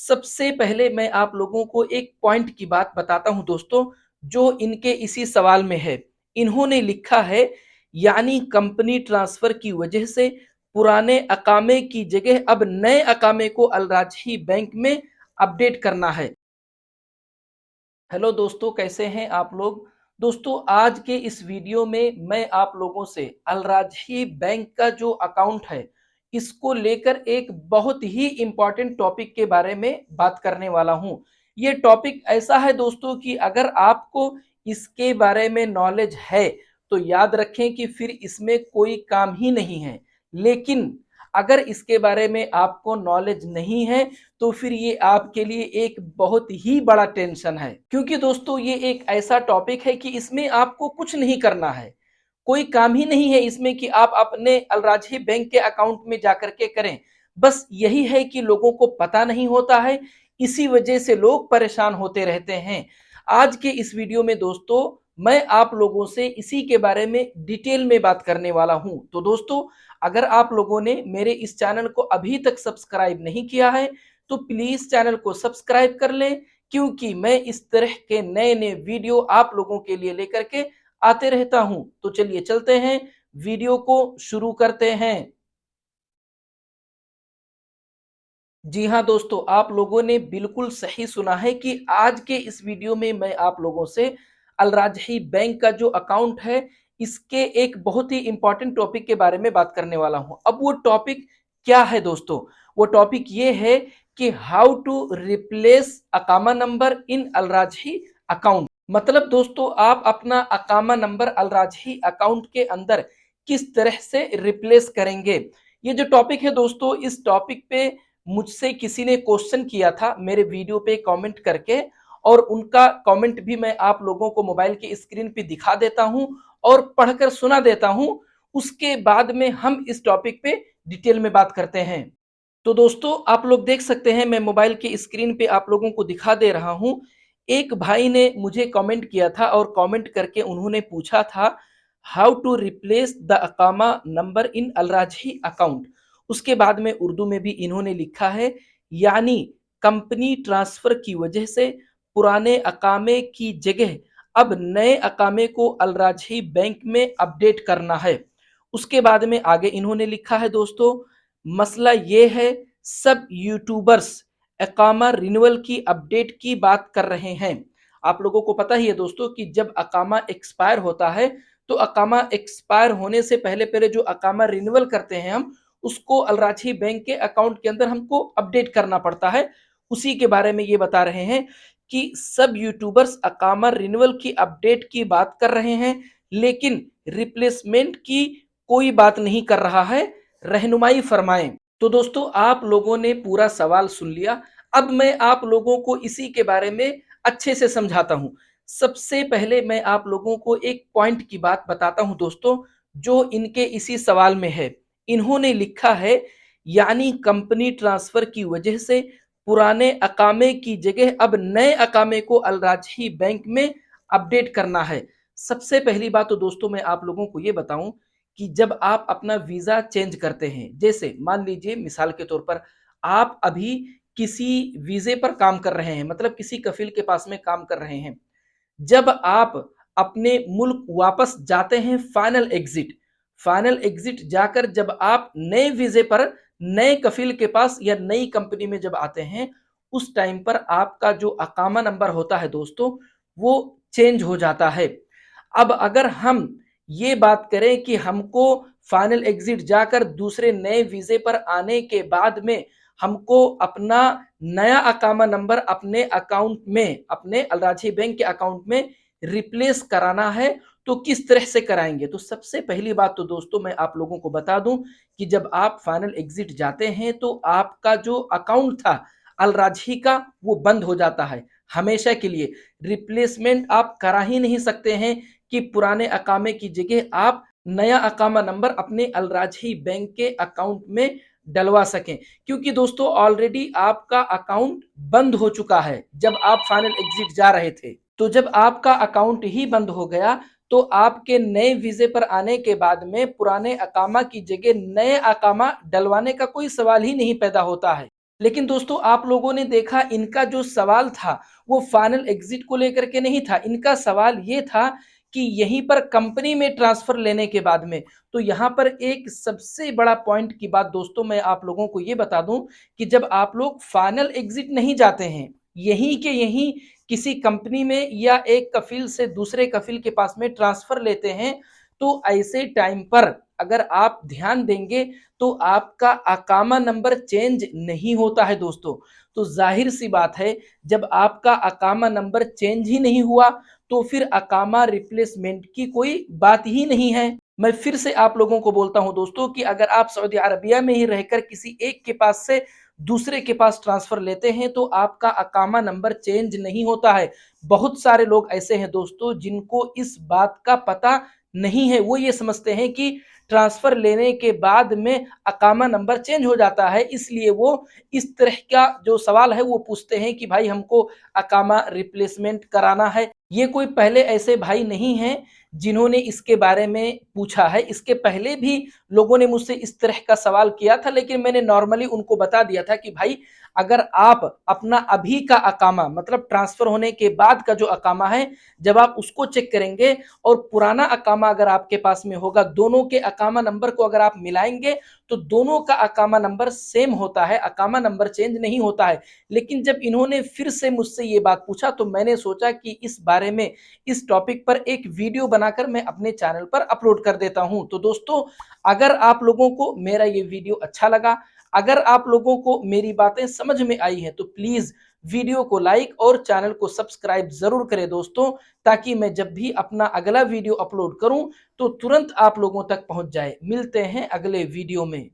सबसे पहले मैं आप लोगों को एक पॉइंट की बात बताता हूं दोस्तों, जो इनके इसी सवाल में है। इन्होंने लिखा है, यानी कंपनी ट्रांसफर की वजह से पुराने अकामे की जगह अब नए अकामे को अलराजही बैंक में अपडेट करना है। हेलो दोस्तों, कैसे हैं आप लोग। दोस्तों, आज के इस वीडियो में मैं आप लोगों से अलराजही बैंक का जो अकाउंट है, इसको लेकर एक बहुत ही इंपॉर्टेंट टॉपिक के बारे में बात करने वाला हूं। ये टॉपिक ऐसा है दोस्तों कि अगर आपको इसके बारे में नॉलेज है तो याद रखें कि फिर इसमें कोई काम ही नहीं है। लेकिन अगर इसके बारे में आपको नॉलेज नहीं है तो फिर ये आपके लिए एक बहुत ही बड़ा टेंशन है, क्योंकि दोस्तों ये एक ऐसा टॉपिक है कि इसमें आपको कुछ नहीं करना है। कोई काम ही नहीं है इसमें कि आप अपने अलराजही बैंक के अकाउंट में जाकर के करें। बस यही है कि लोगों को पता नहीं होता है, इसी वजह से लोग परेशान होते रहते हैं। आज के इस वीडियो में दोस्तों मैं आप लोगों से इसी के बारे में डिटेल में बात करने वाला हूं। तो दोस्तों, अगर आप लोगों ने मेरे इस चैनल को अभी तक सब्सक्राइब नहीं किया है तो प्लीज चैनल को सब्सक्राइब कर लें, क्योंकि मैं इस तरह के नए नए वीडियो आप लोगों के लिए लेकर के आते रहता हूं। तो चलिए चलते हैं, वीडियो को शुरू करते हैं। जी हाँ दोस्तों, आप लोगों ने बिल्कुल सही सुना है कि आज के इस वीडियो में मैं आप लोगों से अलराजही बैंक का जो अकाउंट है, इसके एक बहुत ही इंपॉर्टेंट टॉपिक के बारे में बात करने वाला हूं। अब वो टॉपिक क्या है दोस्तों? वो टॉपिक ये है कि हाउ टू रिप्लेस अकामा नंबर इन अलराजही अकाउंट। मतलब दोस्तों, आप अपना अकामा नंबर अलराजही अकाउंट के अंदर किस तरह से रिप्लेस करेंगे। ये जो टॉपिक है दोस्तों, इस टॉपिक पे मुझसे किसी ने क्वेश्चन किया था मेरे वीडियो पे कमेंट करके, और उनका कमेंट भी मैं आप लोगों को मोबाइल की स्क्रीन पे दिखा देता हूं और पढ़कर सुना देता हूं। उसके बाद में हम इस टॉपिक पे डिटेल में बात करते हैं। तो दोस्तों, आप लोग देख सकते हैं, मैं मोबाइल की स्क्रीन पे आप लोगों को दिखा दे रहा हूं। एक भाई ने मुझे कमेंट किया था और कमेंट करके उन्होंने पूछा था, हाउ टू रिप्लेस द अकामा नंबर इन अलराजही अकाउंट। उसके बाद में उर्दू में भी इन्होंने लिखा है, यानी कंपनी ट्रांसफर की वजह से पुराने अकामे की जगह अब नए अकामे को अलराजही बैंक में अपडेट करना है। उसके बाद में आगे इन्होंने लिखा है दोस्तों, मसला ये है, सब यूट्यूबर्स अकामा रिन्यूअल की अपडेट की बात कर रहे हैं। आप लोगों को पता ही है दोस्तों कि जब अकामा एक्सपायर होता है तो अकामा एक्सपायर होने से पहले पहले जो अकामा रिन्यूअल करते हैं हम, उसको अलराजही बैंक के अकाउंट के अंदर हमको अपडेट करना पड़ता है। उसी के बारे में ये बता रहे हैं कि सब यूट्यूबर्स अकामा रिन्यूअल की अपडेट की बात कर रहे हैं, लेकिन रिप्लेसमेंट की कोई बात नहीं कर रहा है। रहनुमाई फरमाएं। तो दोस्तों, आप लोगों ने पूरा सवाल सुन लिया। अब मैं आप लोगों को इसी के बारे में अच्छे से समझाता हूं। सबसे पहले मैं आप लोगों को एक पॉइंट की बात बताता हूं दोस्तों, जो इनके इसी सवाल में है। इन्होंने लिखा है, यानी कंपनी ट्रांसफर की वजह से पुराने अकामे की जगह अब नए अकामे को अलराजही बैंक में अपडेट करना है। सबसे पहली बात तो दोस्तों मैं आप लोगों को ये बताऊं कि जब आप अपना वीजा चेंज करते हैं, जैसे मान लीजिए मिसाल के तौर पर आप अभी किसी वीजे पर काम कर रहे हैं, मतलब किसी कफिल के पास में काम कर रहे हैं। जब आप अपने मुल्क वापस जाते हैं, फाइनल एग्जिट जाकर जब आप नए वीजे पर नए कफिल के पास या नई कंपनी में जब आते हैं, उस टाइम पर आपका जो अकामा नंबर होता है दोस्तों, वो चेंज हो जाता है। अब अगर हम ये बात करें कि हमको फाइनल एग्जिट जाकर दूसरे नए वीजे पर आने के बाद में हमको अपना नया अकामा नंबर अपने अकाउंट में, अपने अलराजी बैंक के अकाउंट में रिप्लेस कराना है, तो किस तरह से कराएंगे। तो सबसे पहली बात तो दोस्तों मैं आप लोगों को बता दूं कि जब आप फाइनल एग्जिट जाते हैं तो आपका जो अकाउंट था अलराजी का, वो बंद हो जाता है हमेशा के लिए। रिप्लेसमेंट आप करा ही नहीं सकते हैं कि पुराने अकामे की जगह आप नया अकामा नंबर अपने अलराजही बैंक के अकाउंट में डलवा सकें, क्योंकि दोस्तों ऑलरेडी आपका अकाउंट बंद हो चुका है जब आप फाइनल एग्जिट जा रहे थे। तो जब आपका अकाउंट ही बंद हो गया तो आपके नए वीजे पर आने के बाद में पुराने अकामा की जगह नए अकामा डलवाने का कोई सवाल ही नहीं पैदा होता है। लेकिन दोस्तों आप लोगों ने देखा इनका जो सवाल था वो फाइनल एग्जिट को लेकर के नहीं था। इनका सवाल ये था कि यहीं पर कंपनी में ट्रांसफर लेने के बाद में। तो यहाँ पर एक सबसे बड़ा पॉइंट की बात दोस्तों मैं आप लोगों को ये बता दूं कि जब आप लोग फाइनल एग्जिट नहीं जाते हैं, यहीं के यहीं किसी कंपनी में या एक कफिल से दूसरे कफिल के पास में ट्रांसफर लेते हैं, तो ऐसे टाइम पर अगर आप ध्यान देंगे तो आपका अकामा नंबर चेंज नहीं होता है दोस्तों। तो जाहिर सी बात है, जब आपका अकामा नंबर चेंज ही नहीं हुआ तो फिर अकामा रिप्लेसमेंट की कोई बात ही नहीं है। मैं फिर से आप लोगों को बोलता हूं दोस्तों कि अगर आप सऊदी अरबिया में ही रहकर किसी एक के पास से दूसरे के पास ट्रांसफर लेते हैं तो आपका अकामा नंबर चेंज नहीं होता है। बहुत सारे लोग ऐसे हैं दोस्तों जिनको इस बात का पता नहीं है। वो ये समझते हैं कि ट्रांसफर लेने के बाद में अकामा नंबर चेंज हो जाता है, इसलिए वो इस तरह का जो सवाल है वो पूछते हैं कि भाई हमको अकामा रिप्लेसमेंट कराना है। ये कोई पहले ऐसे भाई नहीं हैं जिन्होंने इसके बारे में पूछा है। इसके पहले भी लोगों ने मुझसे इस तरह का सवाल किया था, लेकिन मैंने नॉर्मली उनको बता दिया था कि भाई अगर आप अपना अभी का अकामा मतलब ट्रांसफर होने के बाद का जो अकामा है, जब आप उसको चेक करेंगे और पुराना अकामा अगर आपके पास में होगा, दोनों के अकामा नंबर को अगर आप मिलाएंगे तो दोनों का अकामा नंबर सेम होता है, अकामा नंबर चेंज नहीं होता है। लेकिन जब इन्होंने फिर से मुझसे ये बात पूछा तो मैंने सोचा कि इस बारे में, इस टॉपिक पर एक वीडियो बनाकर मैं अपने चैनल पर अपलोड कर देता हूं। तो दोस्तों अगर आप लोगों को मेरा ये वीडियो अच्छा लगा, अगर आप लोगों को मेरी बातें समझ में आई हैं, तो प्लीज वीडियो को लाइक और चैनल को सब्सक्राइब जरूर करें दोस्तों, ताकि मैं जब भी अपना अगला वीडियो अपलोड करूं तो तुरंत आप लोगों तक पहुंच जाए। मिलते हैं अगले वीडियो में।